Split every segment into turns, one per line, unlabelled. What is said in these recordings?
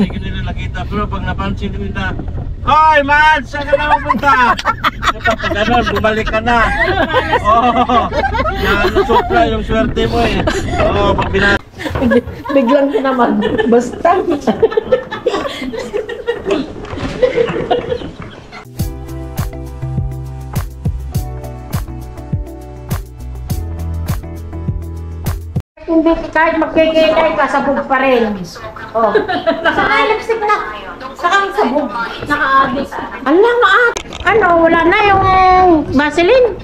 hindi ko nila nakita. Pero pag napansin nila, hoy, man! Saan ka na mapunta? Pag ganun, bumalik ka na. Oo. Nasupla yung swerte mo eh. Oo, pag
Biglang ka naman. Basta. Hindi, kahit magkikilay ka, sabog pa rin. Oh.
Saka lipstick na. Saka ang sabog. Naka-abis.
Alam mo, ano, wala na yung Vaseline.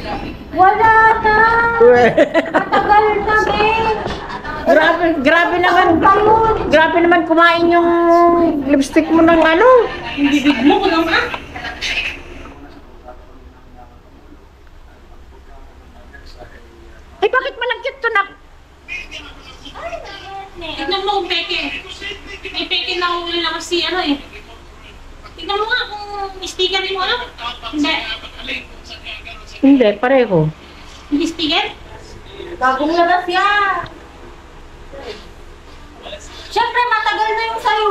Wala na. Matagal na, Ben.
Grabe naman. Grabe naman kumain yung lipstick mo ng ano.
Yung bibig mo, kulang na.
Ay, bakit malagkit to na?
Tignan mo kung peke. May peke na huli na kasi ano eh. Tignan mo nga kung sticker mo ano. Hindi.
Hindi, pareho.
Hindi sticker? Bagong labas yan. Siyempre matagal na yung sayo.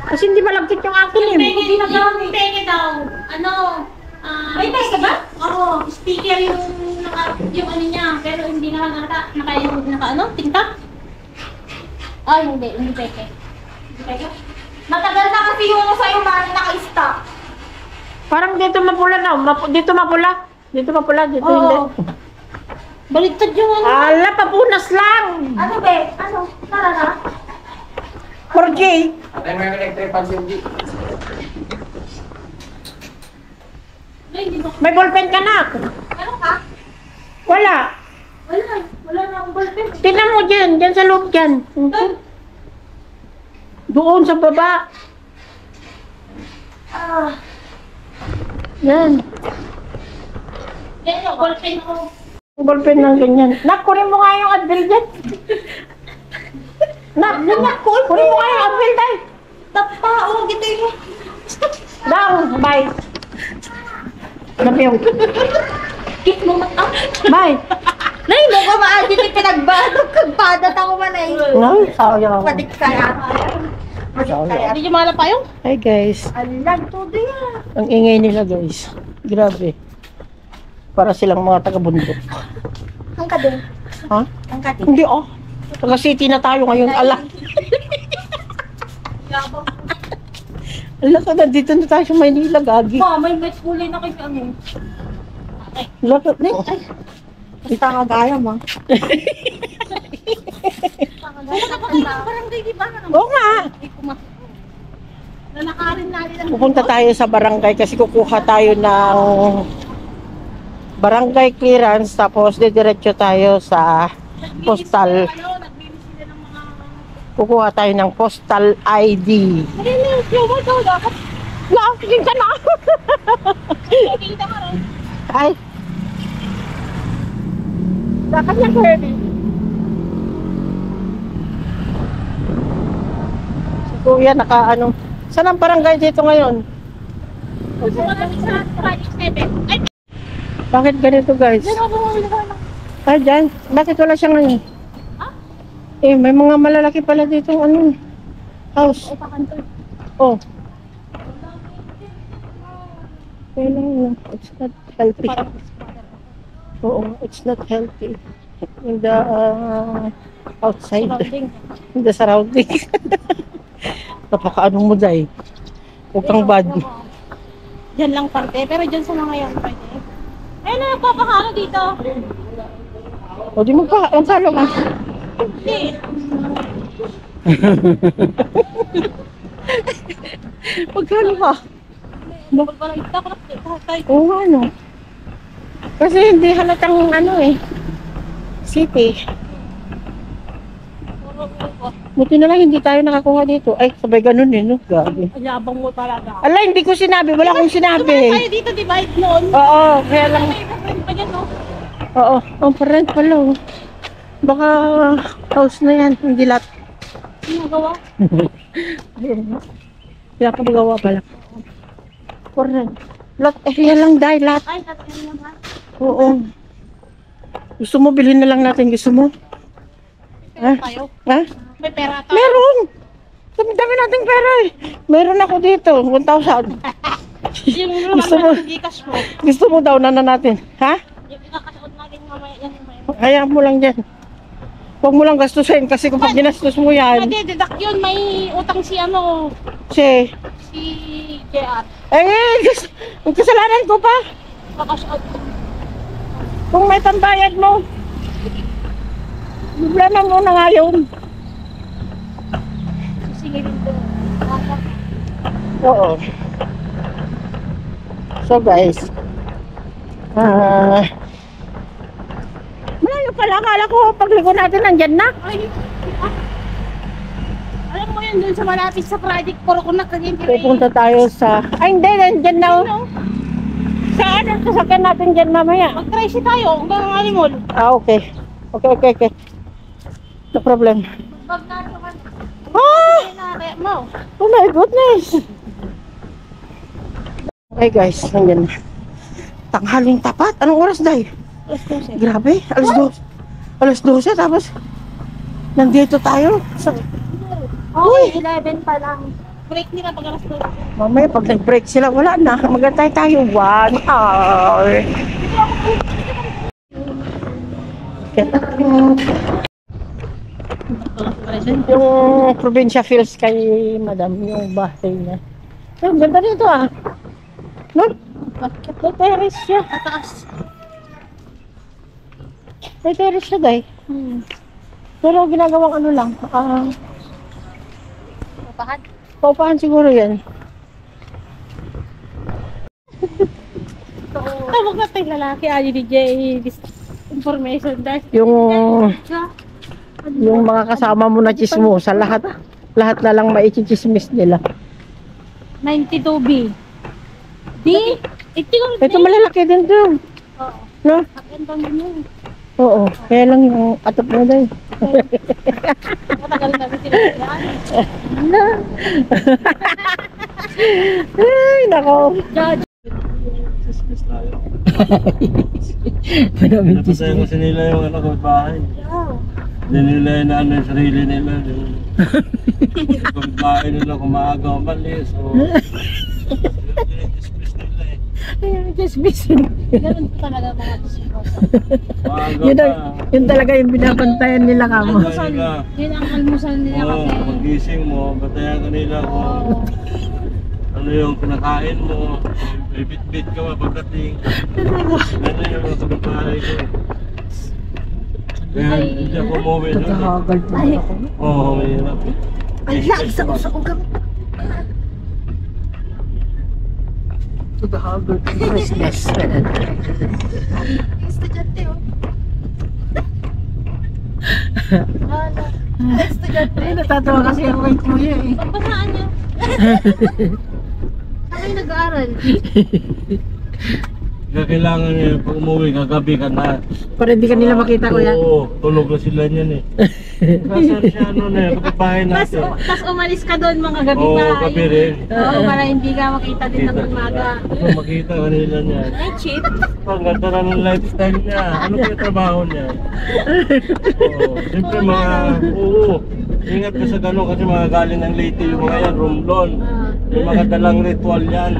Kasi hindi malagkit yung akin
Yung
eh.
peke, yung peke daw. Ano? May peke ba? Oo. Sticker yung ano niya. Pero hindi naka ano? Tingtap? Ay, hindi peke. Matagal na kasi yung sa'yo man naka-stock.
Parang dito mapula na. Dito mapula. Dito mapula. Dito
Oo.
hindi.
Baliktad yung ano.
Ala, papunas lang.
Ano be? Ano? Tara na?
4K.
may electric pan hindi.
Hindi ba?
May ballpen ka na.
Ano ka?
Wala.
Wala na akong ballpen.
Tingnan mo dyan. Dyan sa loob dyan. Doon sa baba. Yan.
Yan yung ballpen ko.
Ballpen ng ganyan. Nak, kunin mo nga yung Advil dyan. Nak, kunin mo nga yung Advil dyan.
Tapa, gito yun.
Down, bye. Napiyaw.
Kit mo mata.
Bye.
Nay, mo ko maadi ni pinagbalog. Kagpadat ako man ay.
No, sayang ako.
Padik kaya. Hindi nyo malap pa yung?
Hi guys.
Alag, todo yan.
Ang ingay nila guys. Grabe. Para silang mga taga-bundok.
Ang kading.
Ha?
Ang kading.
Hindi oh. Taga-city na tayo ngayon. Ala.
Yabang.
Ala ka, nandito na tayo sa Maynila, gagi.
Ma, may match kulay na kayo ano.
Ala ka,
Basta nga gaya mo. Wala ka pa kayo ng barangay, di ba?
Oo nga.
Lalakarin natin.
Pupunta tayo sa barangay kasi kukuha tayo ng barangay clearance tapos didiretso tayo sa postal. Kukuha tayo ng postal ID. Nakakagin ka na. Ay. Sa kanya pwede. Si Kuya naka-ano. Saan ang barangay dito ngayon? Bakit ganito guys? Ay, dyan. Bakit wala siya ngayon? Eh, may mga malalaki pala dito ano. House. Oh. Kailangan. It's not healthy. Oo, it's not healthy. In the outside. In the surrounding. Napaka-ano mo dahil. Huwag kang bad.
Diyan lang parte, pero diyan sa mga yan pwede. Ayun na, nagpapakano dito.
O di magpahalo ka.
Hindi.
Magkano ka?
Bakit ba nagita ko na
Oo nga no. Kasi hindi halatang ano eh. City. Buti na lang hindi tayo nakakuha dito. Ay, sabay ganun eh, no? Gabi.
Yabang mo talaga.
Ala, hindi ko sinabi. Wala akong sinabi.
Tayo dito, di ba? Noon.
Oo, kaya lang.
May friend pa dyan, no?
Oo, ang parent pala. Oh. Baka house na yan, hindi lot.
Nagawa?
Ayun. Kaya ka magawa pala. Parent. Lot area lang dahil lot.
Ay, natin naman.
Oo. Gusto mo, bilhin na lang natin. Gusto mo?
Pera tayo.
Ha?
May pera tayo.
Meron! Dami nating pera eh. Meron ako dito, 1,000.
Yung
Gusto mo?
lumaki ng Gcash mo.
Gusto mo daw na natin? Ha?
Yung ikakasuot natin mamaya yan. Mamaya.
Hayaan mo lang dyan. Huwag mo lang gastusin kasi kung pag ginastos mo yan,
Hindi, deduct yun. May utang si
si...
si JR.
Ang kasalanan ko pa.
Kakasuot.
Kung may pambayad mo. Problema mo na nga yun.
Sisingilin ko.
Oo. So guys, malayo pala. Akala ko pagligo natin nandyan na.
Ay, alam mo yun, dun sa malapit sa project, puro ko nakagintay.
Pupunta tayo sa... Ay hindi, nandyan na. Saan ang sasakyan natin dyan mamaya?
Mag-try tayo, hanggang Alimol.
Okay. Okay. No problem.
Pag natin ka
Ah!
mo.
Oh my goodness! Okay guys, nandyan na. Tanghaling tapat. Anong oras, Day? Grabe, alas 12 tapos nandito tayo.
Uy, 11 pa lang. Break nila pag alas 12.
Mamaya pag nag-break sila, wala na. Magantay tayo 1 hour. Yung probinsya feels kay madam, yung bahay niya. Ang ganda dito ah. No? May terrace siya.
Pataas.
May terrace siya, Day. Pero ginagawang ano lang.
Papahan.
Paupahan siguro yan.
Tawag na tayo lalaki, DJ, this information dahil.
Yung mga kasama mo na chismosa, lahat na lang maichismis nila.
92B.
Ito malalaki din to.
Oo.
No?
Magandang din yun.
Oo. Kaya lang yung atop mo dahil.
Matagal namin sila.
Ay, nako.
Dismiss tayo.
Maraming
Napatay kasi nila yung bahay. Hindi nila inaano yung sarili nila. Yung bahay nila kumaaga o mali. So, dismiss nila eh.
Ayun, chismis.
Ganun talaga mga disipasa.
Maaga
Yun talaga yung binabantayan nila kamo.
Almusal nila.
Yun ang almusal nila
Oo,
kasi.
magising mo, batayan ka nila kung ano yung kinakain mo. May bit-bit ka pagdating. Ganun yung mga kapitbahay ko. Kaya hindi ako umuwi doon.
Nagkakagal pa ako.
Oo, mahirap.
Ay, sa ugang. Nagkakagal pa ng Christmas.
Estudyante oh. Estudyante.
Ay, natatawa kasi ako kay Kuya eh.
Pagpasaan niyo. Saan kayo nag-aaral?
Kaya kailangan nyo, pag umuwi, kagabi ka na.
Para hindi ka nila makita, Kuya.
Oo, tulog na sila niyan eh. Kasi siya ano na yun, kapitbahay natin.
Tapos umalis ka doon mga gabi
Oo,
pa.
gabi rin.
Oo, para hindi ka makita din ng umaga.
Kung makita ka nila niyan.
Ay, cheap.
Ang ganda na ng lifestyle niya. Ano ba yung trabaho niya? Oo. Siyempre oo. Ingat ka sa gano'n kasi mga galing ng Leyte yung mga yan, Romblon. May mga dalang ritual yan.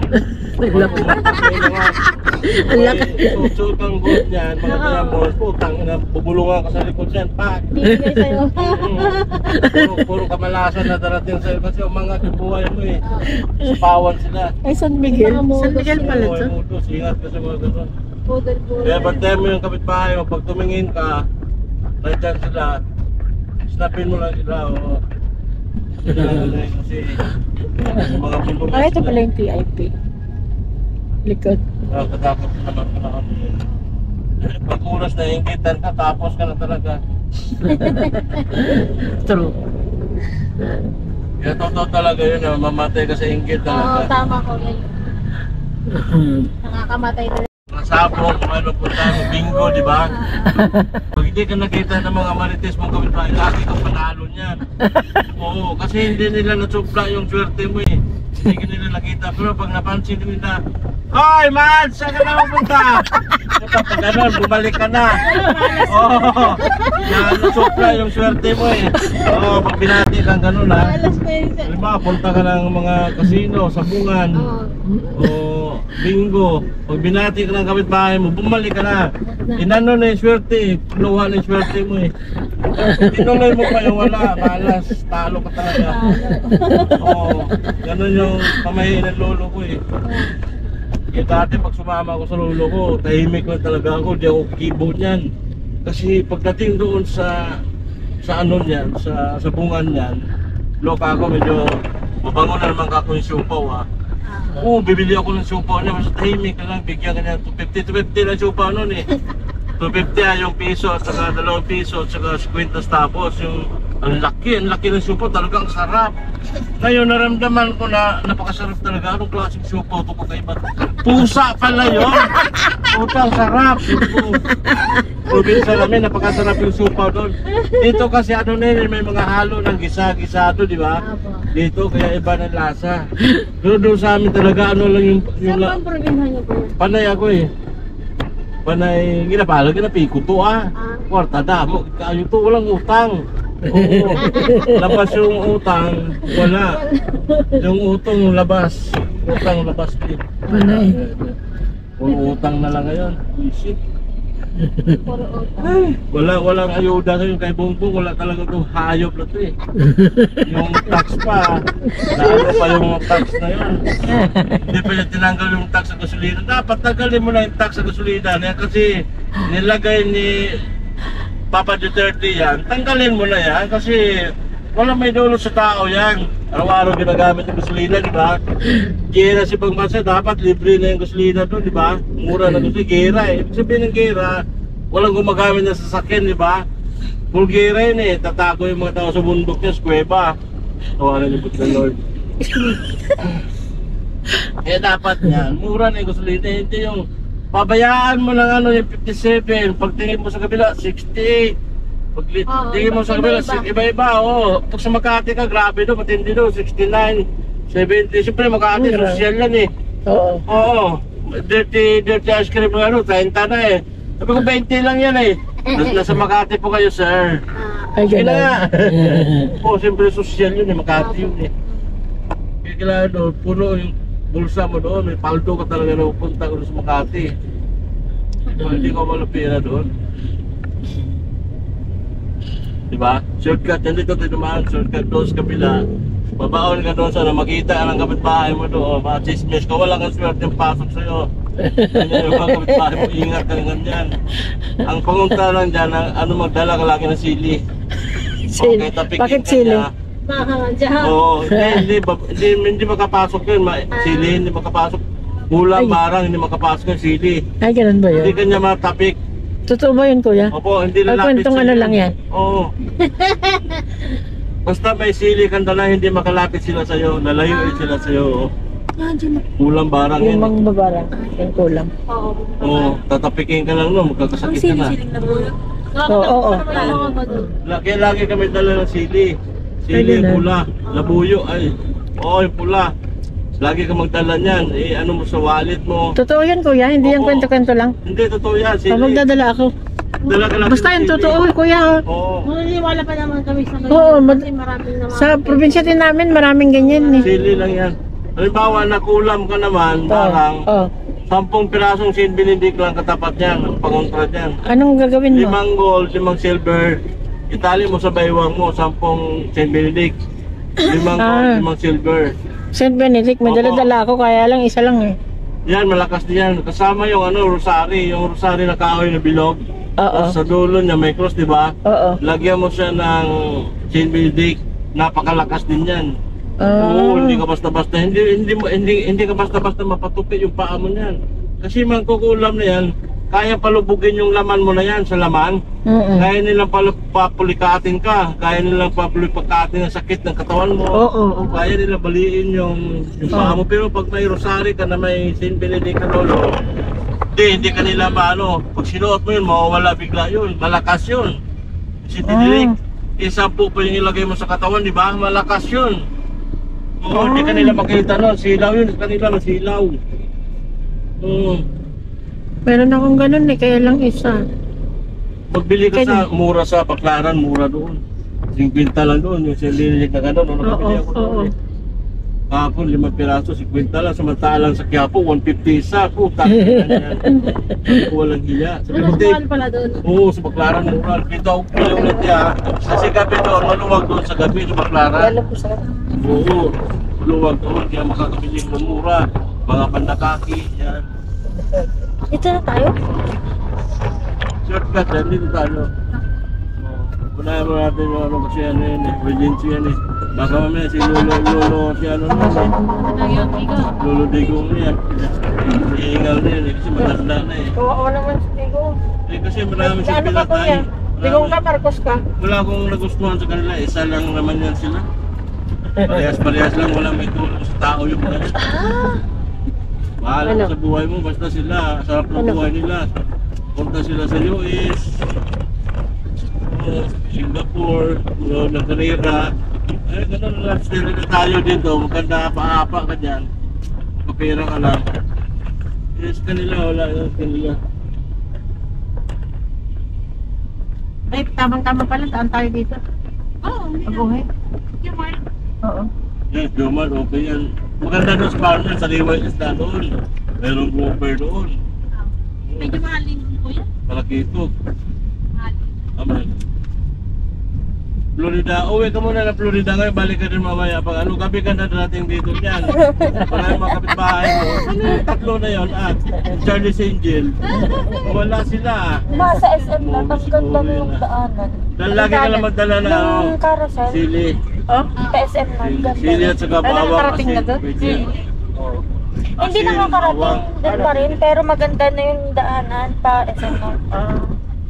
Ang laki.
Suot ang gold niyan, mga diamonds, putang ina, bubulungan ka sa likod niyan, pak!
Bibigay sa'yo.
Puro kamalasan na darating sa'yo kasi umangat yung buhay mo eh. Sapawan sila.
Ay, San Miguel. San Miguel pala
Oo,
ito.
mutos, ingat ka sa mga gano'n.
Budol-budol.
Kaya bantayan mo yung kapitbahay mo, pag tumingin ka, nandiyan sila, snapin mo lang sila, o. Kasi, yung mga bundok
Ah, ito pala yung PIP. Likod.
katapos na naman ka na kami. Pag oras na ingkitan ka, tapos ka na talaga.
True.
Kaya totoo talaga yun, mamatay ka sa inggit
Oo,
talaga.
tama ko yan. Nakakamatay na.
Mga sabong, ano po tayo, bingo, di ba? Pag hindi ka nakita ng mga marites mong kapitbahay, lagi kang panalo niyan. Oo, kasi hindi nila nasupla yung swerte mo eh. Hindi ka nila nakita. Pero pag napansin nila, hoy, Mads! Saan ka na mapunta? Pag ganun, bumalik ka na. Oo. Nasupla yung swerte mo eh. Oo, pag binati kang ganun ha. Diba, punta ka ng mga casino, sabungan, o bingo. Pag binati ka ng kapitbahay mo, bumalik ka na. Inano na yung swerte eh. Kinuha na yung swerte mo eh. Tinuloy mo pa yung wala, malas, talo ka talaga. Oo, ganun yung pamahiin ng lolo ko eh. Kaya dati pag sumama ako sa lolo ko, tahimik lang talaga ako, di ako kibo niyan. Kasi pagdating doon sa ano niyan, sa bungan niyan, loka ako, medyo mabango na naman ako yung siupaw ha. Oo, bibili ako ng siupaw niya, basta tahimik na lang, bigyan ka niya 250 lang siupaw noon eh. 250 yung piso at saka 2 piso at saka 50 tapos yung ang laki ng siupaw, talagang sarap. Ngayon naramdaman ko na napakasarap talaga. Anong klaseng siupaw ito kakaiba? Pusa pala yun! Puta, sarap! Probinsya namin, napakasarap yung siupaw doon. Dito kasi ano na yun, may mga halo ng gisa-gisado, di ba? Dito kaya iba ng lasa. Pero doon sa amin talaga ano lang yung
Saan bang probinsya niyo po?
panay ako eh. Panay, ginapalo, ginapiko to ah. Kwarta damo, kayo to, walang utang. Oo, labas yung utang, wala. Yung utang labas, utang labas din.
Panay.
Puro utang na lang ngayon. Isip. Walang ayuda ngayon kay Bongbong, wala talaga itong hayop na to eh. Yung tax pa, naano pa yung tax na yun. Hindi pa niya tinanggal yung tax sa gasolina. Dapat tagalin mo na yung tax sa gasolina kasi nilagay ni Papa Duterte yan, tanggalin mo na yan kasi wala may dulot sa tao yan. Araw-araw ginagamit yung gasolina, di ba? Gera si Pangbansa, dapat libre na yung gasolina doon, di ba? Mura na gasolina, gera eh. Ibig sabihin ng gera, walang gumagamit na sasakyan, di ba? Full gera yun eh, tatago yung mga tao sa bundok niya, sa kuweba. Tawanan yung buti ng Lord. Eh dapat yan, mura na yung gasolina, hindi yung pabayaan mo ng ano yung 57, pagtingin mo sa kabila, 68. Pagtingin mo sa kabila, iba-iba, oh. Pag sa Makati ka, grabe doon, matindi doon, 69, 70. Siyempre Makati, social yan eh.
Oo.
Oo, dirty ice cream ng ano, 30 na eh. Sabi ko 20 lang yan eh. Nasa Makati po kayo, sir.
Ay,
Kaya
gano'n.
nga. Oo, siyempre social yun eh, Makati yun eh. Kaya kailangan doon, puno yung bulsa mo doon, may paldo ka talaga na pupunta ko sa Makati. Hindi ko malupira doon. Diba? Shortcut, nandito tayo dumaan, shortcut doon sa kabila. Babaon ka doon sana, makita ka ng kapitbahay mo doon, mga chismis ko, wala kang swerte yung pasok sa'yo. Ganyan yung mga kapitbahay mo, ingat ka ng ganyan. Ang pangunta lang dyan, ano magdala ka lagi ng sili.
Sili. Bakit sili?
Oo, hindi makapasok yun. Sili, hindi makapasok. Kulang, barang, hindi makapasok yung sili.
Ay, ganun ba
Hindi
yun?
kanya matapik.
Totoo ba yun, kuya?
Opo, hindi
Ay,
lalapit
kwentong
sa'yo
ano lang yan?
Oo. Basta may sili kang dala, hindi makalapit sila sa'yo. Lalayo sila sa'yo. Kulang barang
Yung
yan.
mga babarang, yung kulang.
Oo, tatapikin ka lang no, magkakasakit ka na.
Oo.
Kaya lagi kami dala ng sili. Sili,
Pwede na.
pula, labuyo, ay. Oo, yung pula. Lagi ka magdala niyan. Eh, ano mo sa wallet mo.
Totoo yan, kuya? Hindi yan
Oo.
kwento-kwento lang?
Hindi, totoo yan. Sili.
Magdadala ako.
Dala ka lang
Basta
ng
yung
sili.
totoo, kuya.
Oo.
Maniniwala pa naman kami sa
Oo,
kasi maraming naman.
sa probinsya din namin, maraming ganyan eh.
Sili lang yan. Halimbawa, nakulam ka naman, barang.
Oo.
10 pirasong Saint Benedict lang katapat niyan, ang pangontra niyan.
Anong gagawin mo?
5 gold, 5 silver. Itali mo sa baywang mo, 10 Saint Benedict. 5 gold, 5 silver.
St. Benedict, may
Opo.
dala-dala ako, kaya lang isa lang eh.
Yan, malakas din yan. Kasama yung rosary, yung rosary na kahoy na bilog.
Oo.
Sa dulo niya may cross, di ba?
Oo.
Lagyan mo siya ng Saint Benedict. Napakalakas din yan. Oo, hindi ka basta-basta, hindi ka basta-basta mapatupi yung paa mo niyan. Kasi mangkukulam na yan, kaya palubugin yung laman mo na yan sa laman. Kaya nilang papulikatin ka, kaya nilang papulikatin ang sakit ng katawan mo.
Oo.
Kaya nilang baliin yung paa mo. Pero pag may rosary ka na may Saint Benedict ka lolo, hindi ka nila maano. Pag sinuot mo yun, mawawala bigla yun. Malakas yun. Saint Benedict, 10 po yung ilagay mo sa katawan, di ba? Malakas yun. Oo, hindi kanila makita no. Silaw yun. Kanila na silaw. Oo.
Meron akong ganun eh, kaya lang isa.
Magbili ka sa mura sa Baclaran, mura doon. 50 lang doon. Yung silinig na gano'n. Ano nakabili ako doon eh. Kahapon, 5 piraso, 50 lang. Samantalang sa Quiapo, 150 isa. Puta. Walang hiya. Sabi ko, Dave.
pala doon.
Oo, sa Baclaran, mura. Dito ako pili ulit ya. Kasi gabi doon, maluwag doon sa gabi sa Baclaran. Oo, maluwag doon. Kaya makakabili mo mura. Mga pandakaki, yan.
Dito na tayo?
Shortcut yan, dito tayo. Unahin mo natin yung ano kasi ano yun eh, emergency yan eh. Baka mamaya si Lolo, si ano naman eh. Lolo Digong na yan. Iingal na yan eh, kasi matanda na eh.
Oo naman si Digong.
Eh kasi marami
Ano
siyang
ka
pinatay.
kuya? Digong ka, Marcos ka?
Wala akong nagustuhan sa kanila, isa lang naman yan sila. Parehas lang, wala may tulong sa tao yung mga yan. Bahala
Ano?
sa buhay mo, basta sila, sarap ng buhay nila. Punta sila sa US, Singapore, nagkarera. Eh, ganun lang sila na tayo dito. Maganda pa-apa ka dyan. Kapira ka lang. Yes, kanila, wala yan kanila.
Ay, tamang-tama pala, saan tayo dito?
Oo.
Mabuhay? Oo.
Yes, Jomar, okay yan. Maganda doon sa partner, sa liway isda doon. Merong grouper doon.
Medyo mahalin po yan.
Malaki ito. Aman. Florida, uwi ka muna na Florida ngayon, balik ka din mamaya. Pag ano, gabi ka na dating dito dyan. Para yung mga kapitbahay mo. Ano yung tatlo na yun? Charlie's Angel. Wala sila.
Sa SM na, ang ganda na yung daanan.
Dahil lagi ka lang magdala na ano,
Yung carousel,
sili.
Oh?
sa SM na, ang ganda.
Sili at saka
Ay,
bawang
nakakarating
kasi.
na doon?
Pwede. Oo.
Hindi
Asin,
nakakarating
bawang.
din pa rin, pero maganda na yung daanan pa SM na.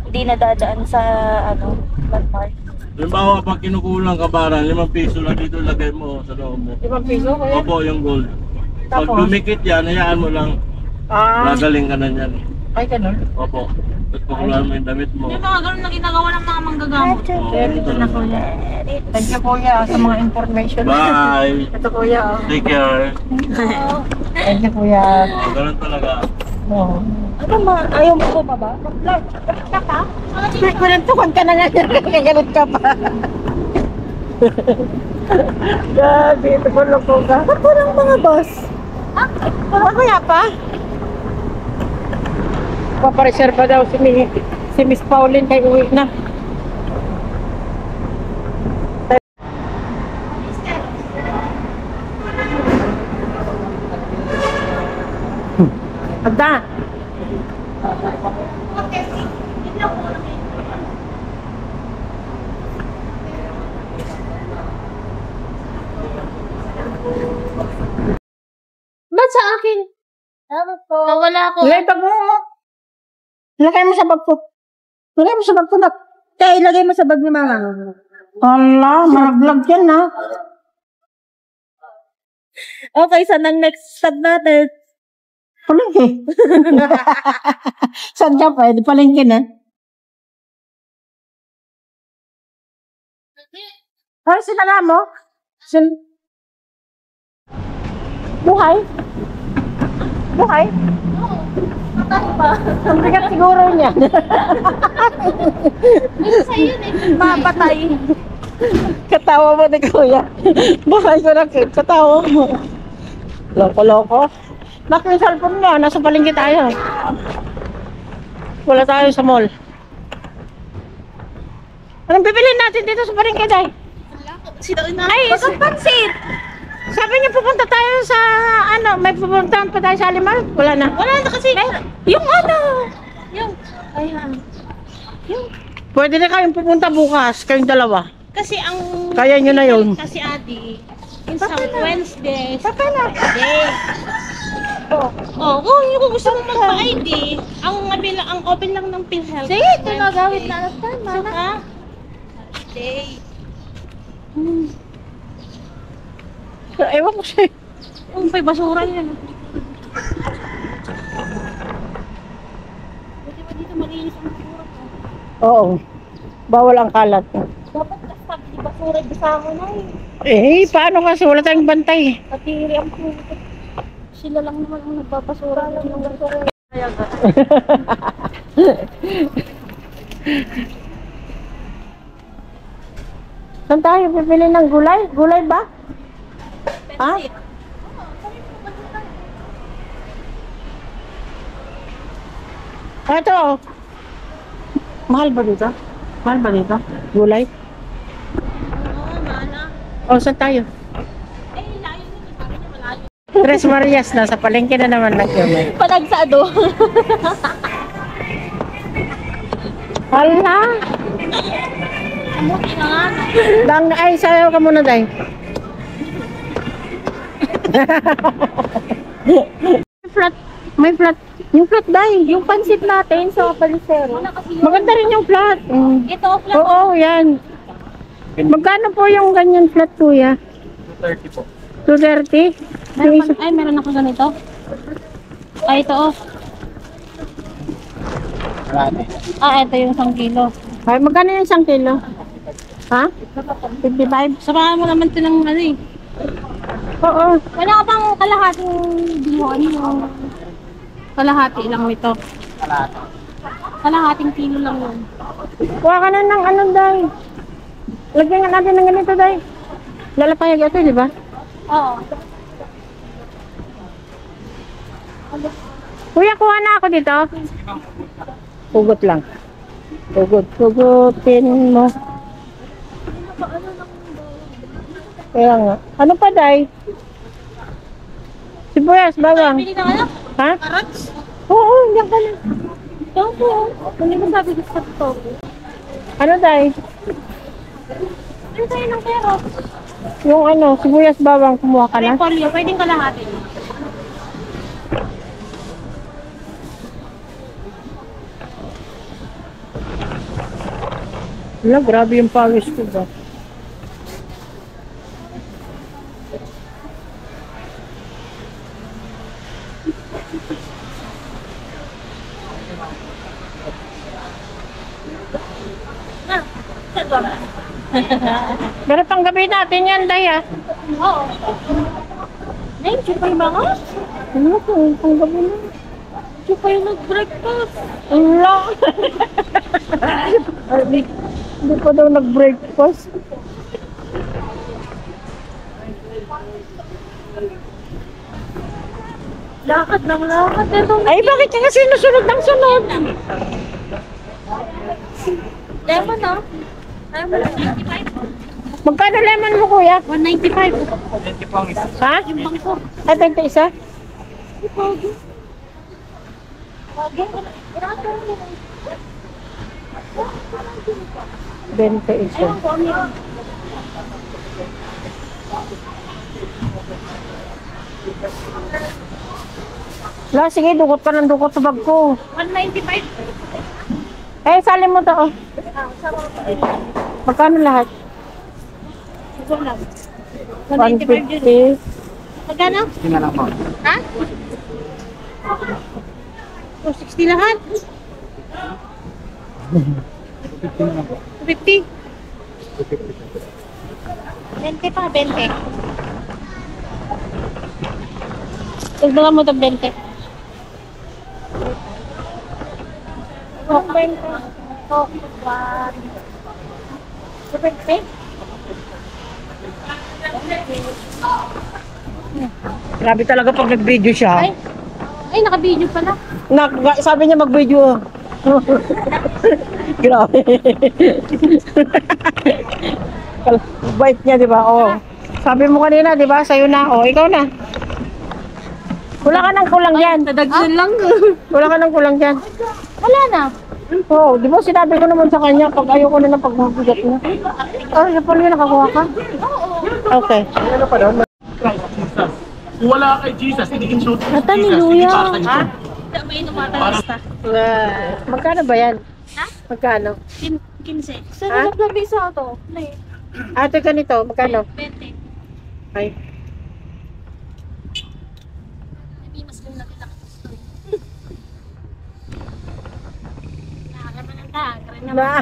Hindi nadadaan sa, landmark.
Halimbawa, pag kinukulang ka barang, 5 piso lang dito lagay mo sa loob mo.
5 piso, kuya?
Opo, yung gold. Pag
Tapos?
dumikit yan, hayaan mo lang. Gagaling ka na yan.
Ay, ganun.
Opo. Tapos pakulaan mo yung damit mo.
Yung mga ganun na ginagawa ng mga manggagamot.
Kaya dito na kuya. Thank you kuya sa mga information.
Bye!
Ito kuya. Oh.
Take care!
Thank you kuya.
Ganun talaga.
Oh.
Ano ayaw mo ba ba?
Kunentukan ka na nga yan. Kagalit ka pa. Gabi, ito ko lang po ka.
Ba't walang mga bus?
Ano kuya pa? Papareserva daw si Miss Pauline kay uwi na. Ada.
Ba't sa akin?
Dapat po.
Wala ako.
Ilagay bag mo. Ilagay mo sa bag ko. Ilagay mo sa bag ko.
Kaya ilagay mo sa bag ni mama.
Allah, mag-vlog yan ha.
Okay, saan ang next stop natin?
Palengke. Saan ka pwede? Palengke na. Ay, sinala mo? Buhay? Buhay? Ang bigat siguro niya.
Sa'yo yun eh.
Mapatay.
Katawa mo ni kuya. Buhay ko na katawa mo. Loko-loko. Bakit yung cellphone mo? Nasa palengke tayo. Wala tayo sa mall. Anong bibilin natin dito sa palengke, Day? Ay,
Pansit!
sabi niyo pupunta tayo sa may pupuntahan pa tayo sa Alimar? Wala na.
Wala na kasi.
Yung
Yung, ayan.
pwede na kayong pupunta bukas, kayong dalawa.
Kasi ang...
Kaya nyo na yun.
Kasi Adi, isang Wednesday,
Saka na.
Saturday. Oh, kung gusto mo magpa-ID, ang open lang ng PhilHealth.
Sige, tumagawit na lang tayo, mama.
Saka, Saturday.
Ewan ko siya.
Ang may basura yan. Buti ba dito malinis ang basura ko?
Oo. Bawal ang kalat.
Dapat kasag, di ba sa
basura sa ako na
Eh, paano kasi wala tayong bantay?
Katiri ang puto. Sila lang naman ang nagbabasura ng basura. Kaya ga.
Saan tayo bibili ng gulay? Gulay ba? Ha? Ito oh. Mahal ba dito? Mahal ba dito? Gulay?
Oo, mana.
O, saan tayo?
Eh, layo nito. Sabi niya malayo.
Tres Marias, nasa palengke na naman lang yun.
Panagsado.
Hala!
Amuti na nga.
Dang, ay, sayaw ka muna, Day. May flat. Yung flat, Day.
Yung pansit natin sa Palisero.
Maganda rin yung flat. Mm.
Ito, flat.
Oo, yan. Magkano po yung ganyan flat, kuya?
230 po.
230?
Ay, meron ako ganito. Ay, ito oh.
Marami.
Ito yung 1 kilo.
Ay, magkano yung 1 kilo? Ha? 55?
Samahan mo naman ito ng ano eh.
Oo.
Wala ka pang kalahating binuan yung kalahati lang ito. Kalahating kilo lang yun.
Kuha ka na ng ano, Day. Lagyan nga natin ng ganito, Day. Lalapayag ito, di ba?
Oo.
Kuya, kuha na ako dito. Hugot lang. Hugutin mo. Kaya nga. Ano pa, Day? Sibuyas, bawang.
Bili na ano?
Ha?
Carrots?
Oo, yan ka na.
Ito po. Hindi ko sabi gusto ito.
Ano, Day?
Ano tayo ng carrots?
Yung ano, sibuyas, bawang, kumuha ka na?
Repolyo, pwedeng kalahati.
Wala, grabe yung pawis ko ba? Pero pang gabi natin yan, Day, ha?
Oo. Ay, siya yung mga?
Ano po, pang gabi na.
Siya pa yung nag-breakfast.
Wala. Hindi pa daw nag-breakfast.
Lakad ng lakad. Ito.
Ay, bakit ka kasi nasunod ng sunod?
Lemon, no? Ayaw mo lang. 95.
Magkano lemon mo, kuya?
195.
20 po ang isa.
Ha?
Yung bangko.
Ay, 20 isa?
Pogi. Pogi.
20 isa.
Ayun po, ano yun?
Wala, sige, dukot ka ng dukot sa bag ko.
195.
Eh, salin mo to, oh. Magkano lahat?
Ito lang. 195 yun.
150.
Magkano?
Hindi na lang po.
Ha? 260 lahat. 250. 20 pa, 20. Tagdagan mo itong 20. Coke 20. Coke 1. 250.
Grabe talaga pag nag-video siya.
Ay, naka-video pala.
Sabi niya mag-video. Grabe. Bait niya, di ba? Oh. Sabi mo kanina, di ba? Sa'yo na. Oh, ikaw na. Wala ka nang kulang dyan.
Nadagsan lang.
Wala ka nang kulang dyan.
Wala na.
Oo, di ba sinabi ko naman sa kanya pag ayoko na ng pagmabigat niya. Oh, sa pala nakakuha ka? Okay.
Ano pa doon? Kung wala kay Jesus, hindi kin shoot.
Ata ni Luya.
Ha?
May numatalasta.
Magkano ba yan?
Ha?
Magkano?
15. Saan
Ha?
naglabisa ito?
Ate, ganito. Magkano?
20.
Ay.
May mas kung nakita ko gusto. Nakakaman ang tahan.
Na.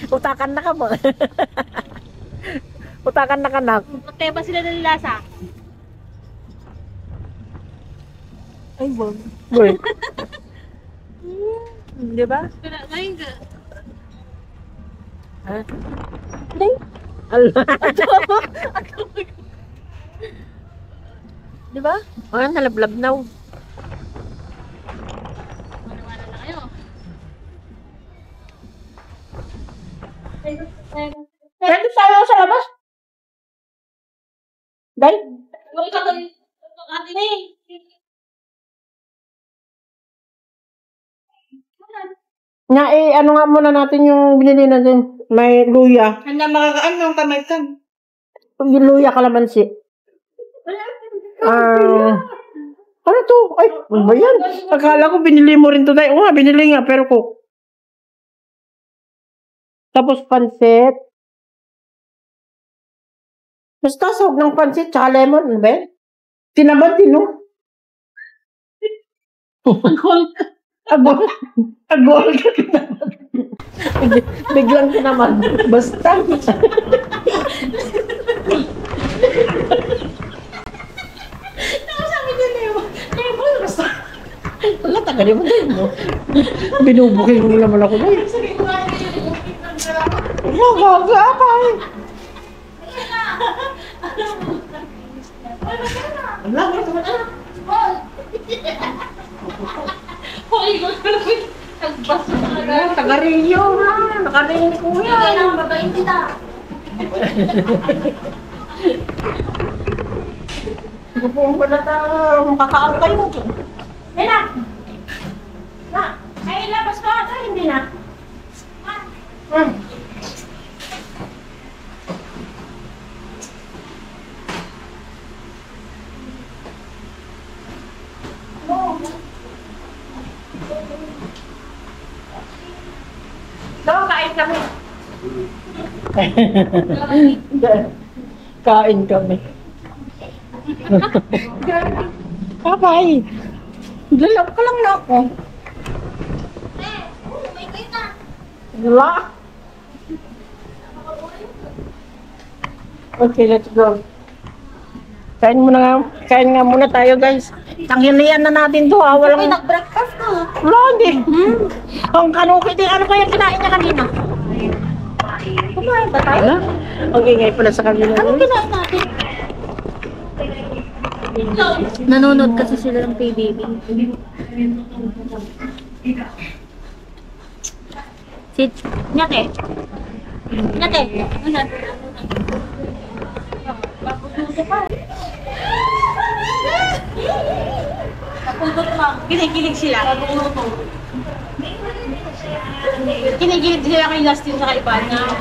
Utakan na ka mo. Utakan na kanak.
Magkaya ba sila ng lasa?
Ay, wag.
Boy.
Di ba?
Ngayon ka.
Hindi.
Allah.
Di ba?
Oh, nalablab na.
Maniwala na kayo.
Pwede tayo sa labas? Dahil?
Huwag ka doon. Ate na eh.
Nga ano nga muna natin yung binili natin. May luya.
Handa makakaano ng kamay ka.
Yung luya kalamansi. Ano to? Ay, ano ba yan? Akala ko binili mo rin to dahil. Oo nga, binili nga, pero ko. Tapos pansit. Basta sahog ng pansit, tsaka lemon, ano ba yan? Tinabad din, no? Agol. Agol ka tinamad. Biglang tinamad. Basta.
Sabi niya Lemon. Basta.
Wala, tagalin mo din, no? Binubukin mo naman ako doon.
Sabi ko nga yung
Wala, gaga pa eh. Wala, wala naman ah.
Hoy, God, nagbaso talaga.
Taga-rinyo ha. Nakarinig ko
Hindi
yan.
kailangan babain kita.
Hindi po ba na makakaang kayo?
Nena! Na! Ay, labas ka! Ay, hindi na.
No, kain kami. Kain kami. Kapay. Lalap ka lang na ako.
May kayo na.
Wala. Okay, let's go. Kain nga muna tayo, guys. Tanghilian na natin to, ha? Walang...
Nag-breakfast ka.
Wala, hindi. Ang kanukit din, ano kaya kinain niya kanina?
Kumain ba tayo?
Wala. Ang ingay pala sa kanila.
Anong kinain natin?
Nanonood kasi sila ng PBB. Sit. Nyate. Nyate.
Napundot lang. Kinikilig sila. Kinikilig sila kay Justin sa kaiba na